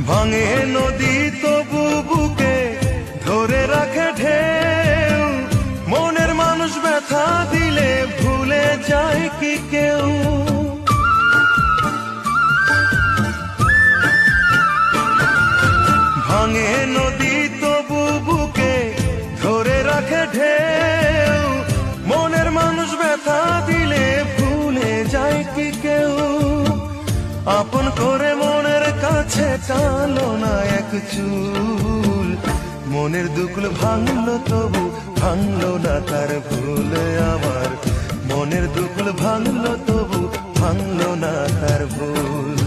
ভাঙে নদী তবু বুকে ধরে রাখে ঢেউ, মনের মানুষ ব্যথা দিলে ভুলে যায় কি কেউ? ভাঙে নদী তবু বুকে ধরে রাখে ঢেউ, মনের মানুষ ব্যথা দিলে ভুলে যায় কি কেউ? আপন করে মনের কাছে টানো না এক চুল, মনের দুকুল ভাঙলো তবু ভাঙলো না তার ভুল। আমার মনের দুকুল ভাঙলো তবু ভাঙলো না তার ভুল।